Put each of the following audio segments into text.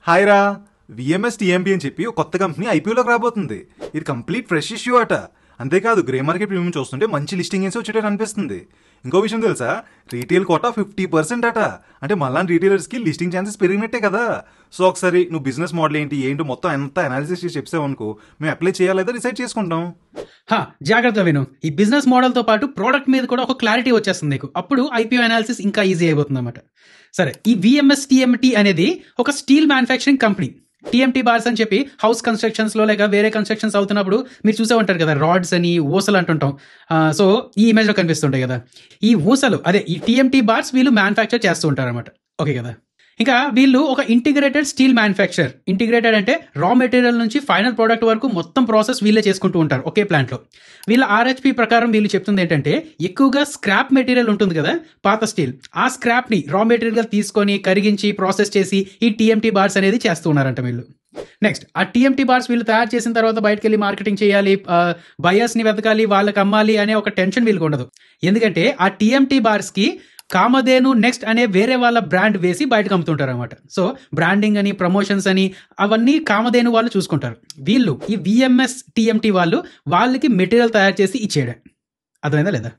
Hi రా. VMS TMT అని చెప్పి ఒక కొత్త కంపెనీ ఐపీఓలోకి రాబోతుంది. ఇది కంప్లీట్ ఫ్రెష్ ఇష్యూ అట. అంతేకాదు గ్రే మార్కెట్ ప్రీమియం చూస్తుంటే మంచి లిస్టింగ్ వేసి వచ్చేటట్టు అనిపిస్తుంది. ఇంకో విషయం తెలుసా, రీటైల్ కోటా 50% అట. అంటే మళ్ళీ రీటైలర్స్కి లిస్టింగ్ ఛాన్సెస్ పెరిగినట్టే కదా. సో ఒకసారి నువ్వు బిజినెస్ మోడల్ ఏంటో మొత్తం ఎంత అనాలిసిస్ చేసి చెప్పావనుకో, మేము అప్లై చేయాలేదో డిసైడ్ చేసుకుంటాం. జాగ్రత్త విను. ఈ బిజినెస్ మోడల్తో పాటు ప్రోడక్ట్ మీద కూడా ఒక క్లారిటీ వచ్చేస్తుంది నీకు. అప్పుడు ఐపీఓ అనాలిసిస్ ఇంకా ఈజీ అయిపోతుంది అనమాట. సరే, ఈ విఎంఎస్ టీఎంటీ అనేది ఒక steel manufacturing company. TMT bars అని చెప్పి హౌస్ కన్స్ట్రక్షన్స్ లో లేక వేరే కన్స్ట్రక్షన్స్ అవుతున్నప్పుడు మీరు చూసే ఉంటారు కదా, రాడ్స్ అని ఊసలు అంటుంటాం. సో ఈ ఇమేజ్ లో కనిపిస్తుంటాయి కదా, ఈ ఊసలు అదే ఈ టీఎంటీ బార్స్ వీళ్ళు మ్యానుఫ్యాక్చర్ చేస్తూ ఉంటారు అనమాట. ఓకే కదా. ఇంకా వీళ్ళు ఒక ఇంటిగ్రేటెడ్ స్టీల్ మ్యానుఫ్యాక్చర్. ఇంటిగ్రేటెడ్ అంటే రా మెటీరియల్ నుంచి ఫైనల్ ప్రోడక్ట్ వరకు మొత్తం ప్రాసెస్ వీళ్ళే చేసుకుంటూ ఉంటారు ఒకే ప్లాంట్లో. వీళ్ళ ఆర్హెచ్పి ప్రకారం వీళ్ళు చెప్తుంది ఏంటంటే, ఎక్కువగా స్క్రాప్ మెటీరియల్ ఉంటుంది కదా పాత స్టీల్, ఆ స్క్రాప్ని రా మెటీరియల్గా తీసుకొని కరిగించి ప్రాసెస్ చేసి ఈ టీఎంటీ బార్స్ అనేది చేస్తూ ఉన్నారంట వీళ్ళు. నెక్స్ట్, ఆ టీఎంటీ బార్స్ వీళ్ళు తయారు చేసిన తర్వాత బయటకు వెళ్ళి మార్కెటింగ్ చేయాలి, బయర్స్ని వెతకాలి, వాళ్ళకి అమ్మాలి అనే ఒక టెన్షన్ వీళ్ళకి ఉండదు. ఎందుకంటే ఆ టీఎంటీ బార్స్కి కామధేను నెక్స్ట్ అనే వేరే వాళ్ళ బ్రాండ్ వేసి బయటకు అమ్ముతుంటారు అనమాట. సో బ్రాండింగ్ అని, ప్రమోషన్స్ అని అవన్నీ కామధేను వాళ్ళు చూసుకుంటారు. వీళ్ళు ఈ విఎంఎస్ టీఎంటీ వాళ్ళకి మెటీరియల్ తయారు చేసి ఇచ్చేయడం. అర్థమైందా లేదా?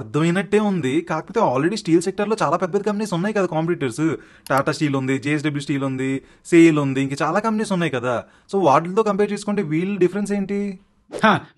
అర్థమైనట్టే ఉంది. కాకపోతే ఆల్రెడీ స్టీల్ సెక్టర్లో చాలా పెద్ద పెద్ద కంపెనీస్ ఉన్నాయి కదా కాంపిటీటర్స్. టాటా స్టీల్ ఉంది, జేఎస్డబ్ల్యూ స్టీల్ ఉంది, సేల్ ఉంది, ఇంకా చాలా కంపెనీస్ ఉన్నాయి కదా. సో వాటితో కంపేర్ చేసుకుంటే వీళ్ళ డిఫరెన్స్ ఏంటి?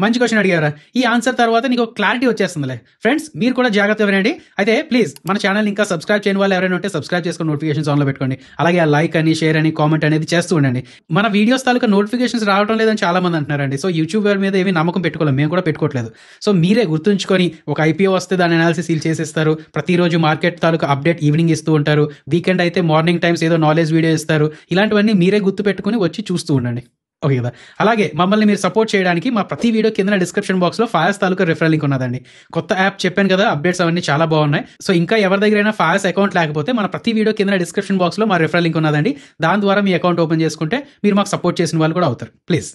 మంచి క్వశ్చన్ అడిగారా. ఈ ఆన్సర్ తర్వాత నీకు క్లారిటీ వచ్చేస్తుందిలే. ఫ్రెండ్స్, మీరు కూడా జాగ్రత్త వినండి. అయితే ప్లీజ్ మన ఛానల్ ఇంకా సబ్స్క్రైబ్ చేయని వాళ్ళు ఎవరైనా ఉంటే సబ్స్క్రైబ్ చేసుకుని నోటిఫికేషన్స్ ఆన్లో పెట్టుకోండి. అలాగే ఆ లైక్ అని, షేర్ అని, కామెంట్ అనేది చేస్తూ ఉండండి. మన వీడియోస్ తాలూకా నోటిఫికేషన్స్ రావడం లేదని చాలా మంది అంటున్నారండి. సో యూట్యూబ్ మీద ఏమీ నమ్మకం పెట్టుకోలేము, మేము కూడా పెట్టుకోవట్లేదు. సో మీరే గుర్తుంచుకొని, ఒక ఐపీఓ వస్తే దాని అనాలిసిస్ వీళ్ళు చేసేస్తారు. ప్రతిరోజు మార్కెట్ తాలూకా అప్డేట్ ఈవినింగ్ ఇస్తూ ఉంటారు. వీకెండ్ అయితే మార్నింగ్ టైమ్స్ ఏదో నాలెడ్జ్ వీడియో ఇస్తారు. ఇలాంటివన్నీ మీరే గుర్తు పెట్టుకుని వచ్చి చూస్తూ ఉండండి. ఓకే కదా. అలాగే మమ్మల్ని మీరు సపోర్ట్ చేయడానికి మా ప్రతి వీడియో కింద డిస్క్రిప్షన్ బాక్స్లో ఫాయర్స్ తాలూకా రిఫరల్ లింక్ ఉన్నదండి. కొత్త యాప్ చెప్పాను కదా, అప్డేట్స్ అవన్నీ చాలా బాగున్నాయి. సో ఇంకా ఎవరి దగ్గరైనా ఫాయర్స్ అకౌంట్ లేకపోతే మన ప్రతి వీడియో కింద డిస్క్రిప్షన్ బాక్స్లో మా రిఫరల్ లింక్ ఉన్నదండి. దాని ద్వారా మీ అకౌంట్ ఓపెన్ చేసుకుంటే మీరు మాకు సపోర్ట్ చేసిన వాళ్ళు కూడా అవుతారు. ప్లీజ్.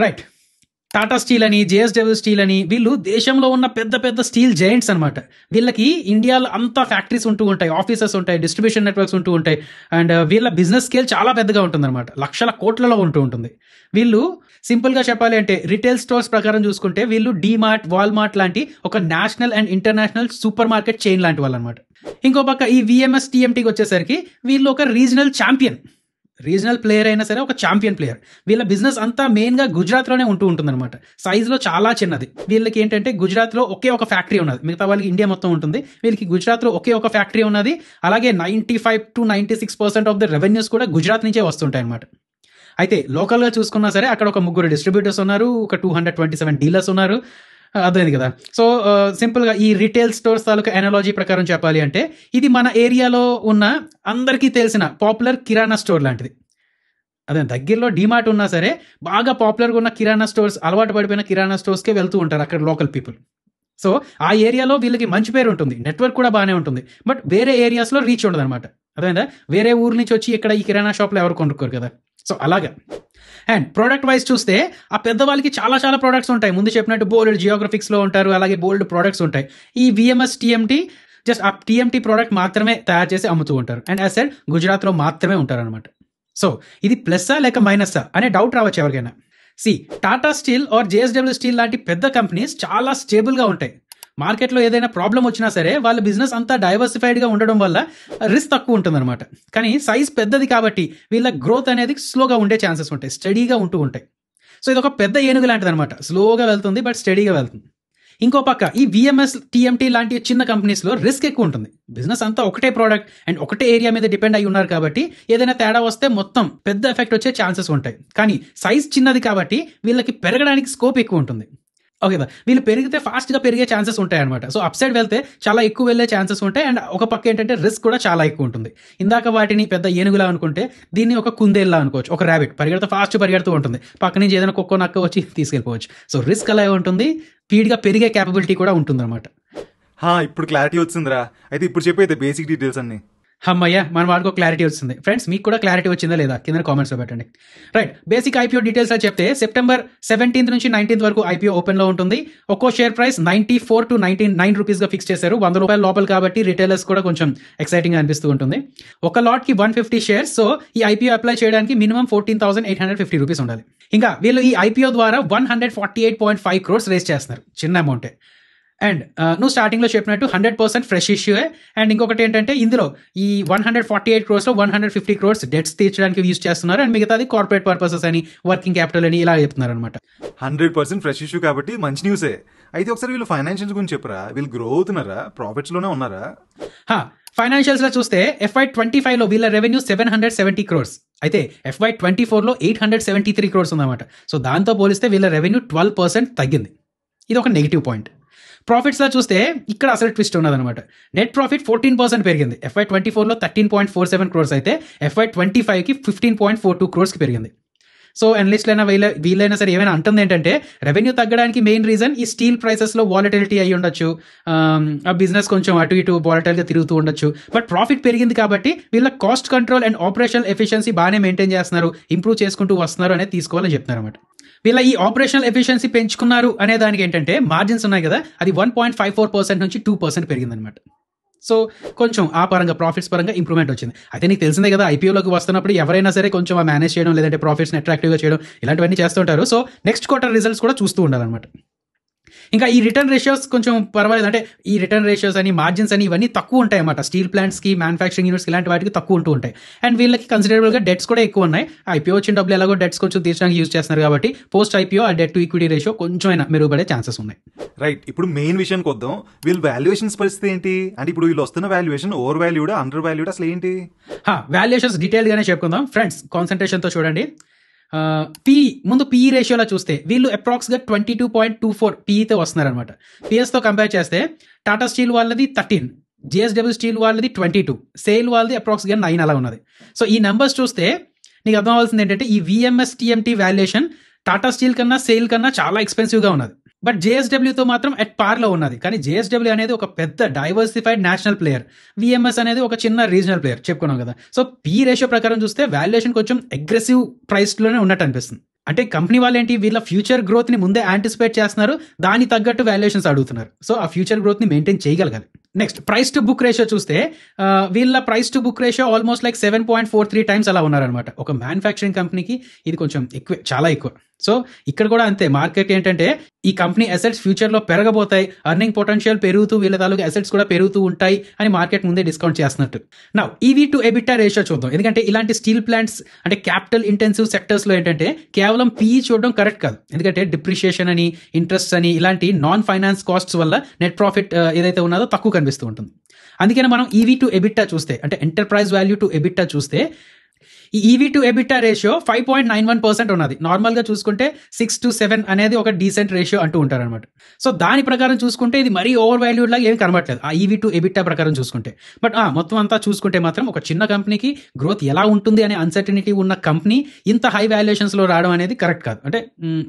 రైట్, టాటా స్టీల్ అని, జేఎస్డబ్ల్యూ స్టీల్ అని, వీళ్ళు దేశంలో ఉన్న పెద్ద పెద్ద స్టీల్ జైంట్స్ అనమాట. వీళ్ళకి ఇండియాలో అంతా ఫ్యాక్టరీస్ ఉంటూ ఉంటాయి, ఆఫీసెస్ ఉంటాయి, డిస్ట్రిబ్యూషన్ నెట్వర్క్స్ ఉంటూ ఉంటాయి. అండ్ వీళ్ళ బిజినెస్ స్కేల్ చాలా పెద్దగా ఉంటుంది అనమాట, లక్షల కోట్లలో ఉంటూ ఉంటుంది. వీళ్ళు సింపుల్గా చెప్పాలి అంటే రిటైల్ స్టోర్స్ ప్రకారం చూసుకుంటే వీళ్ళు డీమార్ట్, వాల్మార్ట్ లాంటి ఒక national and international super market chain లాంటి వాళ్ళు అనమాట. ఇంకో పక్క ఈ విఎంఎస్ టీఎంటీకి వచ్చేసరికి వీళ్ళు ఒక రీజనల్ ఛాంపియన్. రీజనల్ ప్లేయర్ అయినా సరే ఒక ఛాంపియన్ ప్లేయర్. వీళ్ళ బిజినెస్ అంతా మెయిన్గా గుజరాత్లోనే ఉంటుంది అనమాట. సైజులో చాలా చిన్నది. వీళ్ళకి ఏంటంటే గుజరాత్లో ఒకే ఒక ఫ్యాక్టరీ ఉన్నది, మిగతా వాళ్ళకి ఇండియా మొత్తం ఉంటుంది. వీళ్ళకి గుజరాత్లో ఒకే ఒక ఫ్యాక్టరీ ఉన్నది. అలాగే 95 to 96% ఆఫ్ ద రెవెన్యూస్ కూడా గుజరాత్ నుంచే వస్తుంటాయి అనమాట. అయితే లోకల్గా చూసుకున్నా సరే అక్కడ ఒక 3 డిస్ట్రిబ్యూటర్స్ ఉన్నారు, ఒక 227 డీలర్స్ ఉన్నారు. అర్థమైంది కదా. సో సింపుల్గా ఈ రిటైల్ స్టోర్స్ తాలూకా ఎనాలజీ ప్రకారం చెప్పాలి అంటే ఇది మన ఏరియాలో ఉన్న అందరికీ తెలిసిన పాపులర్ కిరాణా స్టోర్ లాంటిది. అదే దగ్గరలో డీమార్ట్ ఉన్నా సరే బాగా పాపులర్గా ఉన్న కిరాణా స్టోర్స్, అలవాటు పడిపోయిన కిరాణా స్టోర్స్కే వెళ్తూ ఉంటారు అక్కడ లోకల్ పీపుల్. సో ఆ ఏరియాలో వీళ్ళకి మంచి పేరు ఉంటుంది, నెట్వర్క్ కూడా బాగానే ఉంటుంది. బట్ వేరే ఏరియాస్లో రీచ్ ఉండదు అనమాట. అదేందా, వేరే ఊరు నుంచి వచ్చి ఇక్కడ ఈ కిరాణా షాప్లో ఎవరు కొనుక్కోరు కదా. సో అలాగా. అండ్ ప్రోడక్ట్ వైజ్ చూస్తే ఆ పెద్దవాళ్ళకి చాలా చాలా ప్రోడక్ట్స్ ఉంటాయి. ముందు చెప్పినట్టు బోల్డ్ జియోగ్రఫిక్స్లో ఉంటారు, అలాగే బోల్డ్ ప్రోడక్ట్స్ ఉంటాయి. ఈ విఎంఎస్ టీఎంటీ జస్ట్ ఆ టీఎంటీ ప్రోడక్ట్ మాత్రమే తయారు చేసి అమ్ముతూ ఉంటారు. అండ్ యాజ్ సెడ్ గుజరాత్లో మాత్రమే ఉంటారు అనమాట. సో ఇది ప్లస్సా లేక మైనస్సా అనే డౌట్ రావచ్చు ఎవరికైనా. Tata steel or JSW steel లాంటి పెద్ద కంపెనీస్ చాలా స్టేబుల్గా ఉంటాయి. మార్కెట్లో ఏదైనా ప్రాబ్లం వచ్చినా సరే వాళ్ళ బిజినెస్ అంతా డైవర్సిఫైడ్గా ఉండడం వల్ల రిస్క్ తక్కువ ఉంటుందన్నమాట. కానీ సైజ్ పెద్దది కాబట్టి వీళ్ళ గ్రోత్ అనేది స్లోగా ఉండే ఛాన్సెస్ ఉంటాయి, స్టడీగా ఉంటూ ఉంటాయి. సో ఇది ఒక పెద్ద ఏనుగు లాంటిది అనమాట, స్లోగా వెళ్తుంది బట్ స్టడీగా వెళ్తుంది. ఇంకో పక్క ఈ విఎంఎస్ టీఎంటీ లాంటి చిన్న కంపెనీస్లో రిస్క్ ఎక్కువ ఉంటుంది. బిజినెస్ అంతా ఒకటే ప్రోడక్ట్ అండ్ ఒకటే ఏరియా మీద డిపెండ్ అయి ఉన్నారు కాబట్టి ఏదైనా తేడా వస్తే మొత్తం పెద్ద ఎఫెక్ట్ వచ్చే ఛాన్సెస్ ఉంటాయి. కానీ సైజ్ చిన్నది కాబట్టి వీళ్ళకి పెరగడానికి స్కోప్ ఎక్కువ ఉంటుంది. ఓకే, వీళ్ళు పెరిగితే ఫాస్ట్గా పెరిగే ఛాన్సెస్ ఉంటాయి అనమాట. సో అప్ సైడ్ వెళ్తే చాలా ఎక్కువ వెళ్ళే ఛాన్సెస్ ఉంటాయి. అండ్ ఒక పక్క ఏంటంటే రిస్క్ కూడా చాలా ఎక్కువ ఉంటుంది. ఇందాక వాటిని పెద్ద ఏనుగులా అనుకుంటే దీన్ని ఒక కుందేల్లా అనుకోవచ్చు, ఒక ర్యాబిట్ ఫాస్ట్ పరిగెడుతూ ఉంటుంది, పక్క నుంచి ఏదైనా కుక్క నక్క వచ్చి తీసుకెళ్ళిపోవచ్చు. సో రిస్క్ అలా ఉంటుంది, స్పీడ్గా పెరిగే క్యాపబిలిటీ కూడా ఉంటుంది అనమాట. ఇప్పుడు క్లారిటీ వచ్చిందిరా. అయితే ఇప్పుడు చెప్పేది బేసిక్ డీటెయిల్స్ అన్ని. అమ్మయ్య, మన వాళ్ళకు క్లారిటీ వచ్చింది. ఫ్రెండ్స్, మీకు కూడా క్లారిటీ వచ్చిందా లేదా కింద కామెంట్స్లో పెట్టండి. రైట్, బేసిక్ ఐపీఓ డీటెయిల్స్ చెప్తే సెప్టెంబర్ 17 నుంచి 19 వరకు ఐపీఓ ఓపెన్లో ఉంటుంది. ఒక్కో షేర్ ప్రైస్ 94 to 99 రూపీస్గా ఫిక్స్ చేశారు. 100 రూపాయల లోపల కాబట్టి రిటైలర్స్ కూడా కొంచెం ఎక్సైటింగ్గా అనిపిస్తూ ఉంటుంది. ఒక లాట్కి 150 షేర్స్. సో ఈ ఐపీఓ అప్లై చేయడానికి మినిమం 14,850 రూపీస్ ఉండాలి. ఇంకా వీళ్ళు ఈ ఐపీఓ ద్వారా 148.5 crores రేస్ చేస్తున్నారు. చిన్న అమౌంటే. అండ్ నువ్వు స్టార్టింగ్లో చెప్పినట్టు 100% ఫ్రెష్ ఇష్యూయే. అండ్ ఇంకొకటి ఏంటంటే ఇందులో ఈ 148 crores 150 crores డెట్స్ తీర్చడానికి యూజ్ చేస్తున్నారు. అండ్ మిగతాది కార్పొరేట్ పర్పసెస్ అని, వర్కింగ్ క్యాపిటల్ అని ఇలా చెప్తున్నారు అనమాట. 100% ఫ్రెష్ ఇష్యూ కాబట్టి మంచి న్యూసే. అయితే ఒకసారి వీళ్ళు ఫైనాన్షియల్స్ గురించి చెప్పరా? వీళ్ళు గ్రో అవుతున్నారా? ప్రాఫిట్స్లోనే ఉన్నారా? ఫైనాన్షియల్స్లో చూస్తే FY25లో వీళ్ళ రెవెన్యూ 770 crores. అయితే FY24లో 873 crores ఉందన్నమాట. సో దాంతో పోలిస్తే వీళ్ళ రెవెన్యూ 12% తగ్గింది. ఇది ఒక నెగిటివ్ పాయింట్. ప్రాఫిట్స్లో చూస్తే ఇక్కడ అసలు ట్విస్ట్ ఉన్నదనమాట. నెట్ ప్రాఫిట్ 14% పెరిగింది. FY24లో 13.47 crores అయితే FY25కి 15.42 crores పెరిగింది. సో అనలిస్ట్లైనా వీళ్ళైనా సరే ఏమైనా అంటుంది ఏంటంటే రెవెన్యూ తగ్గడానికి మెయిన్ రీజన్ ఈ స్టీల్ ప్రైసెస్లో వాలటిలిటీ అయ్యి ఉండొచ్చు. ఆ బిజినెస్ కొంచెం అటు ఇటు వాలటైల్గా తిరుగుతూ ఉండొచ్చు. బట్ ప్రాఫిట్ పెరిగింది కాబట్టి వీళ్ళ cost control and operational efficiency బాగానే మెయింటైన్ చేస్తున్నారు, ఇంప్రూవ్ చేసుకుంటూ వస్తున్నారు అనేది తీసుకోవాలని చెప్తున్నారు అనమాట. వీళ్ళ ఈ ఆపరేషనల్ ఎఫిషియన్సీ పెంచుకున్నారు అనే దానికి ఏంటంటే మార్జిన్స్ ఉన్నాయి కదా, అది 1.54% నుంచి 2% పెరిగిందనమాట. సో కొంచెం ఆ పరంగా ప్రాఫిట్స్ పరంగా ఇంప్రూవ్మెంట్ వచ్చింది. అయితే నీకు తెలిసిందే కదా, ఐపీఓలోకి వస్తున్నప్పుడు ఎవరైనా సరే కొంచెం ఆ మేనేజ్ చేయడం, లేదంటే ప్రాఫిట్స్ని అట్రాక్టివ్గా చేయడం ఇలాంటివన్నీ చేస్తుంటారు. సో నెక్స్ట్ క్వార్టర్ రిజల్ట్స్ కూడా చూస్తూ ఉండాలన్నమాట. ఇంకా ఈ రిటర్న్ రేషియోస్ కొంచెం పర్వాలేదు. అంటే ఈ రిటర్న్ రేషియోస్ అని, మార్జిన్స్ అని ఇవన్నీ తక్కువ ఉంటాయి అన్నమాట. స్టీల్ ప్లాంట్స్కి, మ్యానుఫ్యాక్చరింగ్ యూనిట్స్కి ఇలాంటి వాటికి తక్కువ ఉంటూ ఉంటాయి. అండ్ వీళ్ళకి కన్సిడరబుల్గా డెట్స్ కూడా ఎక్కువ ఉన్నాయి. ఐపీఓ వచ్చిన డబ్బులు ఎలాగో డెట్స్ కొంచెం తీర్చడానికి యూజ్ చేస్తున్నారు కాబట్టి పోస్ట్ ఐపీఓ ఆ డెట్ టు ఈక్విటీ రేషియో కొంచెం అయినా మెరుగుపడే ఛాన్సెస్ ఉన్నాయి. రైట్, ఇప్పుడు మెయిన్ విషయానికి వద్దాం. వీళ్ళు వాల్యుయేషన్స్ పరిస్థితి ఏంటి? అంటే ఇప్పుడు వీళ్ళు వస్తున్న వాల్యుయేషన్ ఓవర్ వాల్యూడా, అండర్ వాల్యూడా, అసలు ఏంటి? వాల్యుయేషన్స్ డీటెయిల్గానే చెప్పుకుందాం ఫ్రెండ్స్. కాన్సన్ట్రేషన్తో చూడండి. ముందు పిఈ రేషియోలో చూస్తే వీళ్ళు అప్రాక్స్గా 22.24 పిఈతో వస్తున్నారు అనమాట. పిఎస్తో కంపేర్ చేస్తే టాటా స్టీల్ వాళ్ళది 13, JSW స్టీల్ వాళ్ళది 22, సేల్ వాళ్ళది అప్రాక్స్గా 9 అలా ఉన్నది. సో ఈ నెంబర్స్ చూస్తే నీకు అర్థం అవ్వాల్సింది ఏంటంటే ఈ VMS TMT valuation Tata steel కన్నా, సేల్ కన్నా చాలా ఎక్స్పెన్సివ్గా ఉన్నది. బట్ JSWతో మాత్రం అట్ పార్లో ఉన్నది. కానీ JSW అనేది ఒక పెద్ద డైవర్సిఫైడ్ నేషనల్ ప్లేయర్, VMS అనేది ఒక చిన్న రీజనల్ ప్లేయర్ చెప్పుకున్నాం కదా. సో పీ రేషియో ప్రకారం చూస్తే వాల్యుయేషన్ కొంచెం అగ్రెసివ్ ప్రైస్లోనే ఉన్నట్టు అనిపిస్తుంది. అంటే కంపెనీ వాళ్ళు ఏంటి, వీళ్ళ ఫ్యూచర్ గ్రోత్ని ముందే యాంటిసిపేట్ చేస్తున్నారు, దాని తగ్గట్టు వాల్యుయేషన్స్ అడుగుతున్నారు. సో ఆ ఫ్యూచర్ గ్రోత్ని మెయింటైన్ చేయగలగాలి. Next price to book ratio చూస్తే వీళ్ళ price to book ratio almost like 7.43 times అలా ఉన్నారనమాట. ఒక మ్యానుఫ్యాక్చరింగ్ కంపెనీకి ఇది కొంచెం ఎక్కువ, చాలా ఎక్కువ. సో ఇక్కడ కూడా అంతే. మార్కెట్ ఏంటంటే ఈ కంపెనీ అసెట్స్ ఫ్యూచర్లో పెరగబోతాయి, అర్నింగ్ పొటెన్షియల్ పెరుగుతూ వీళ్ళ తాలూకు అసెట్స్ కూడా పెరుగుతూ ఉంటాయి అని మార్కెట్ ముందే డిస్కౌంట్ చేస్తున్నట్టు. నా ఈవీ టు ఎబిటా రేషియో చూద్దాం. ఎందుకంటే ఇలాంటి స్టీల్ ప్లాంట్స్ అంటే క్యాపిటల్ ఇంటెన్సివ్ సెక్టర్స్లో ఏంటంటే కేవలం పీఈ చూడడం కరెక్ట్ కాదు. ఎందుకంటే డిప్రిషియేషన్ అని, ఇంట్రెస్ట్ అని ఇలాంటి నాన్ ఫైనాన్స్ కాస్ట్స్ వల్ల నెట్ ప్రాఫిట్ ఏదైతే ఉన్నదో తక్కువ కనిపిస్తూ ఉంటుంది. అందుకని మనం ఈవీ టు ఎబిటా చూస్తే, అంటే ఎంటర్ప్రైజ్ వాల్యూ టు ఎబిటా చూస్తే ఈ ఈవీ టు ఎబిటా రేషియో 5.91% ఉన్నది. నార్మల్గా చూసుకుంటే 6 to 7 అనేది ఒక డీసెంట్ రేషియో అంటూ ఉంటారనమాట. సో దాని ప్రకారం చూసుకుంటే ఇది మరీ ఓవర్ వాల్యూడ్ లాగా ఏం కనబడలేదు ఆ ఈవీ టు ఎబిటా ప్రకారం చూసుకుంటే. బట్ మొత్తం అంతా చూసుకుంటే మాత్రం ఒక చిన్న కంపెనీకి గ్రోత్ ఎలా ఉంటుంది అనే అన్సర్టనిటీ ఉన్న కంపెనీ ఇంత హై వాల్యుయేషన్స్లో రావడం అనేది కరెక్ట్ కాదు. అంటే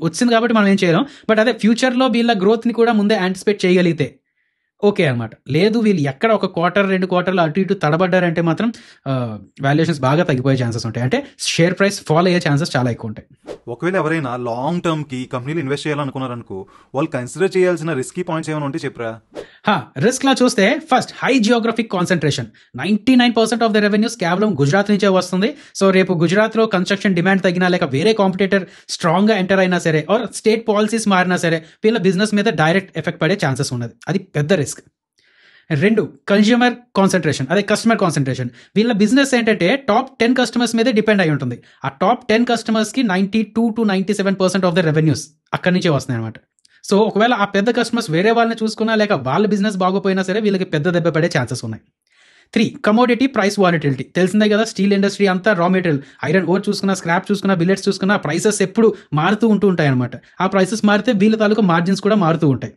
వచ్చింది కాబట్టి మనం ఏం చేయలేం. బట్ అదే ఫ్యూచర్లో వీళ్ళ గ్రోత్ని కూడా ముందే యాంటిసిపేట్ చేయగలిగితే ఓకే అనమాట. లేదు వీళ్ళు ఎక్కడ ఒక క్వార్టర్ 2 quarters అటు ఇటు తడబడ్డారంటే మాత్రం వాల్యుయేషన్స్ బాగా తగ్గిపోయే ఛాన్సెస్ ఉంటాయి. అంటే షేర్ ప్రైస్ ఫాల్ అయ్యే ఛాన్సెస్ చాలా ఎక్కువ ఉంటాయి. ఒకవేళ ఎవరైనా లాంగ్ టర్మ్కి కంపెనీలు ఇన్వెస్ట్ చేయాలనుకున్నారనుకో, వాళ్ళు కన్సిడర్ చేయాల్సిన రిస్కీ పాయింట్స్ ఏమైనా ఉంటే చెప్పరా? రిస్క్లా చూస్తే first high geographic concentration. 99% of the revenues కేవలం గుజరాత్ నుంచే వస్తుంది. సో రేపు గుజరాత్లో కన్స్ట్రక్షన్ డిమాండ్ తగ్గినా, లేక వేరే కాంపిటేటర్ స్ట్రాంగ్గా ఎంటర్ అయినా సరే, ఆర్ స్టేట్ పాలసీస్ మారినా సరే వీళ్ళ బిజినెస్ మీద డైరెక్ట్ ఎఫెక్ట్ పడే ఛాన్సెస్ ఉన్నది. అది పెద్ద రిస్క్. 2 కన్జ్యూమర్ కాన్సన్ట్రేషన్, అదే కస్టమర్ కాన్సన్ట్రేషన్. వీళ్ళ బిజినెస్ ఏంటంటే టాప్ 10 customers మీదే డిపెండ్ అయి ఉంటుంది. ఆ top 10 customers-కి 92 to 97% of the revenues అక్కడి నుంచే వస్తున్నాయి అనమాట. సో ఒకవేళ ఆ పెద్ద కస్టమర్స్ వేరే వాళ్ళని చూసుకున్నా, లేక వాళ్ళ బిజినెస్ బాగోపోయినా సరే వీళ్ళకి పెద్ద దెబ్బ పడే ఛాన్సెస్ ఉన్నాయి. 3 కమోడిటీ ప్రైస్ వాలిటిలిటీ. తెలిసిందే కదా, స్టీల్ ఇండస్ట్రీ అంతా రా మెటీరియల్, ఐరన్ ఓర్ చూసుకున్నా, స్క్రాప్ చూసుకున్నా, బిల్లెట్స్ చూసుకున్నా, ప్రైసెస్ ఎప్పుడు మారుతూ ఉంటాయి అనమాట. ఆ ప్రైసెస్ మారితే వీళ్ళ తాలూకా మార్జిన్స్ కూడా మారుతూ ఉంటాయి.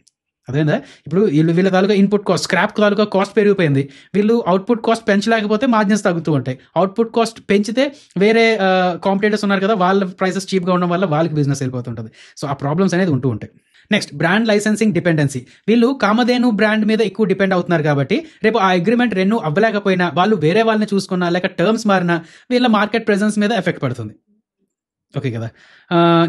అదేందా, ఇప్పుడు వీళ్ళ తాలూకా ఇన్పుట్ కాస్ట్, స్క్రాప్ తాలూకా కాస్ట్ పెరిగిపోయింది, వీళ్ళు అవుట్పుట్ కాస్ట్ పెంచలేకపోతే మార్జిన్స్ తగ్గుతూ ఉంటాయి. అవుట్పుట్ కాస్ట్ పెంచితే వేరే కాంపిటేటర్స్ ఉన్నారు కదా, వాళ్ళ ప్రైసెస్ చీప్గా ఉండడం వల్ల వాళ్ళకి బిజినెస్ వెళ్ళిపోతుంటుంది. సో ఆ ప్రాబ్లమ్స్ అనేది ఉంటూ ఉంటాయి. Next brand licensing dependency. వీళ్ళు కామధేను బ్రాండ్ మీద ఎక్కువ డిపెండ్ అవుతున్నారు కాబట్టి రేపు ఆ అగ్రిమెంట్ రెన్యూ అవ్వలేకపోయినా, వాళ్ళు వేరే వాళ్ళని చూసుకున్నా, లేక టర్మ్స్ మారినా వీళ్ళ మార్కెట్ ప్రెజెన్స్ మీద ఎఫెక్ట్ పడుతుంది. ఓకే కదా.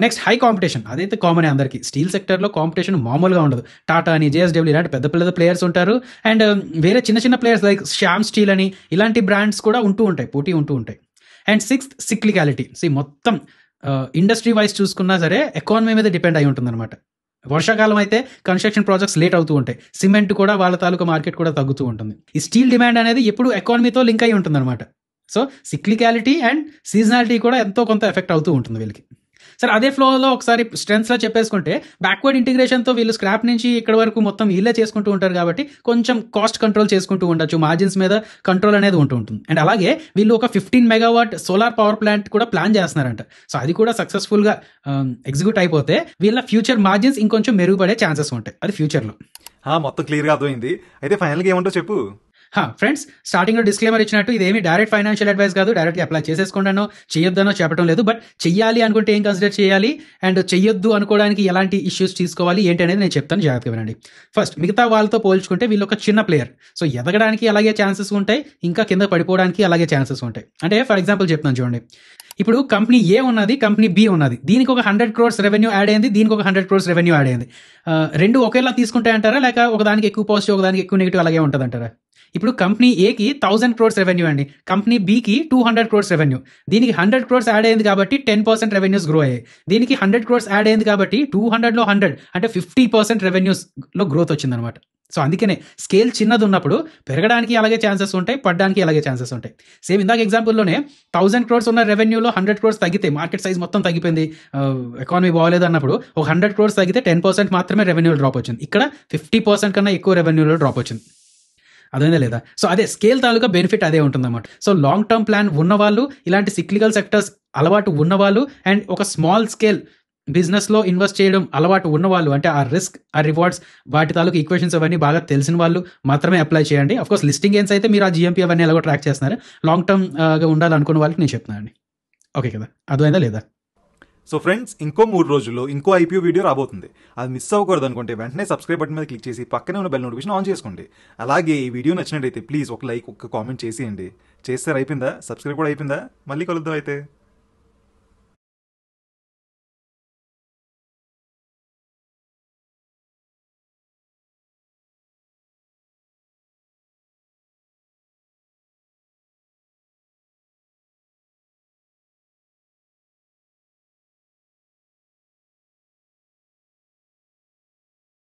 Next high competition. అదైతే కామన్ అందరికీ. స్టీల్ సెక్టర్లో కాంపిటీషన్ మామూలుగా ఉండదు. టాటా అని, జేఎస్డబ్ల్యూ ఇలాంటి పెద్ద పెద్ద ప్లేయర్స్ ఉంటారు. అండ్ వేరే చిన్న చిన్న ప్లేయర్స్ లైక్ శ్యామ్ స్టీల్ అని ఇలాంటి బ్రాండ్స్ కూడా ఉంటూ ఉంటాయి, పోటీ ఉంటూ ఉంటాయి. And sixth cyclicality. మొత్తం ఇండస్ట్రీ వైజ్ చూసుకున్నా సరే ఎకానమీ మీద డిపెండ్ అయి ఉంటుంది అనమాట. వర్షాకాలం అయితే కన్స్ట్రక్షన్ ప్రాజెక్ట్స్ లేట్ అవుతూ ఉంటాయి, సిమెంట్ కూడా వాళ్ళ తాలూకా మార్కెట్ కూడా తగ్గుతూ ఉంటుంది. ఈ స్టీల్ డిమాండ్ అనేది ఎప్పుడు ఎకానమీతో లింక్ అయి ఉంటుంది అనమాట. సో సిక్లికాలిటీ అండ్ సీజనాలిటీ కూడా ఎంతో కొంత ఎఫెక్ట్ అవుతూ ఉంటుంది వీళ్ళకి. సరే, అదే ఫ్లోలో ఒకసారి స్ట్రెంత్స్లో చెప్పేసుకుంటే బ్యాక్వర్డ్ ఇంటిగ్రేషన్తో వీళ్ళు స్క్రాప్ నుంచి ఇక్కడ వరకు మొత్తం వీళ్ళే చేసుకుంటూ ఉంటారు కాబట్టి కొంచెం కాస్ట్ కంట్రోల్ చేసుకుంటూ ఉండొచ్చు, మార్జిన్స్ మీద కంట్రోల్ అనేది ఉంటూ ఉంటుంది. అండ్ అలాగే వీళ్ళు ఒక 15 మెగావాట్ సోలార్ పవర్ ప్లాంట్ కూడా ప్లాన్ చేస్తున్నారంట. సో అది కూడా సక్సెస్ఫుల్గా ఎగ్జిక్యూట్ అయిపోతే వీళ్ళ ఫ్యూచర్ మార్జిన్స్ ఇంకొంచెం మెరుగుపడే ఛాన్సెస్ ఉంటాయి, అది ఫ్యూచర్లో. మొత్తం క్లియర్గా అర్థమైంది. అయితే ఫైనల్గా ఏమంటావు చెప్పు. ఫ్రెండ్స్, స్టార్టింగ్లో డిస్క్లైమర్ ఇచ్చినట్టు ఇదేమి డైరెక్ట్ ఫైనాన్షియల్ అడ్వైస్ కాదు. డైరెక్ట్గా అప్లై చేసేసుకుంటానో చేయొద్దనో చెప్పడం లేదు. బట్ చెయ్యాలి అనుకుంటే ఏం కన్సిడర్ చేయాలి అండ్ చెయ్యొద్దు అనుకోవడానికి ఎలాంటి ఇష్యూస్ తీసుకోవాలి ఏంటి అనేది నేను చెప్తాను, జాగ్రత్తగా వినండి. ఫస్ట్, మిగతా వాళ్ళతో పోల్చుకుంటే వీళ్ళు ఒక చిన్న ప్లేయర్. సో ఎదగడానికి అలాగే ఛాన్సెస్ ఉంటాయి, ఇంకా కింద పడిపోవడానికి అలాగే ఛాన్సెస్ ఉంటాయి. అంటే ఫర్ ఎగ్జాంపుల్ చెప్తాను చూడండి. ఇప్పుడు కంపెనీ ఏ ఉన్నది, కంపెనీ బి ఉన్నది. దీనికి ఒక 100 crores రెవెన్యూ యాడ్ అయింది, దీనికి ఒక 100 crores రెవెన్యూ యాడ్ అయింది. రెండు ఒకేలా తీసుకుంటాయంటారా, లేక ఒకదానికి ఎక్కువ పాజిటివ్ ఒకదానికి ఎక్కువ నెగిటివ్ అలాగే ఉంటుంది అంటారా? ఇప్పుడు కంపెనీ ఏకి 1000 crores రెవెన్యూ అండి, కంపెనీ బికి 200 crores రెవెన్యూ. దీనికి 100 crores యాడ్ అయింది కాబట్టి 10% రెవెన్యూస్ గ్రో అయ్యాయి. దీనికి 100 crores యాడ్ అయింది కాబట్టి 200లో 100 అంటే 50% రెవెన్యూస్లో గ్రోత్ వచ్చిందనమాట. సో అందుకనే స్కేల్ చిన్నది ఉన్నప్పుడు పెరగడానికి అలాగే ఛాన్సెస్ ఉంటాయి, పడడానికి అలాగే ఛాన్సెస్ ఉంటాయి. సేమ్ ఇందాక ఎగ్జాంపుల్లోనే 1000 crores ఉన్న రెవెన్యూలో 100 crores తగ్గితే మార్కెట్ సైజ్ మొత్తం తగ్గిపోయింది, ఎకానమీ బాగోలేదు అన్నప్పుడు ఒక 100 crores తగ్గితే 10% మాత్రమే రెవెన్యూలో డ్రాప్ వచ్చింది. ఇక్కడ 50% కన్నా ఎక్కువ రెవెన్యూలో డ్రాప్ వచ్చింది. అదేనా లేదా? సో అదే స్కేల్ తాలూకా బెనిఫిట్ అదే ఉంటుందన్నమాట. సో లాంగ్ టర్మ్ ప్లాన్ ఉన్నవాళ్ళు, ఇలాంటి సిక్లికల్ సెక్టర్స్ అలవాటు ఉన్నవాళ్ళు అండ్ ఒక స్మాల్ స్కేల్ బిజినెస్లో ఇన్వెస్ట్ చేయడం అలవాటు ఉన్నవాళ్ళు, అంటే ఆ రిస్క్ ఆ రివార్డ్స్ వాటి తాలూకు ఈక్వేషన్స్ అవన్నీ బాగా తెలిసిన వాళ్ళు మాత్రమే అప్లై చేయండి. అఫ్కోర్స్ లిస్టింగ్ గెయిన్స్ అయితే మీరు ఆ జిఎంపీ అవన్నీ ఎలాగో ట్రాక్ చేస్తున్నారు. లాంగ్ టర్మ్గా ఉండాలనుకున్న వాళ్ళకి నేను చెప్తున్నాను. ఓకే కదా, అర్థమైందా లేదా? సో ఫ్రెండ్స్, ఇంకో 3 రోజుల్లో ఇంకో ఐపీఓ వీడియో రాబోతుంది. అది మిస్ అవ్వకూడదు అనుకుంటే వెంటనే సబ్స్క్రైబ్ బటన్ మీద క్లిక్ చేసి పక్కనే ఉన్న బెల్ నోటిఫికేషన్ ఆన్ చేసుకోండి. అలాగే ఈ వీడియో నచ్చినట్టయితే ప్లీజ్ ఒక లైక్, ఒక కామెంట్ చేసేయండి. చేస్తే అయిపోయిందా? సబ్స్క్రైబ్ కూడా అయిపోయిందా? మళ్ళీ కలుద్దాం అయితే.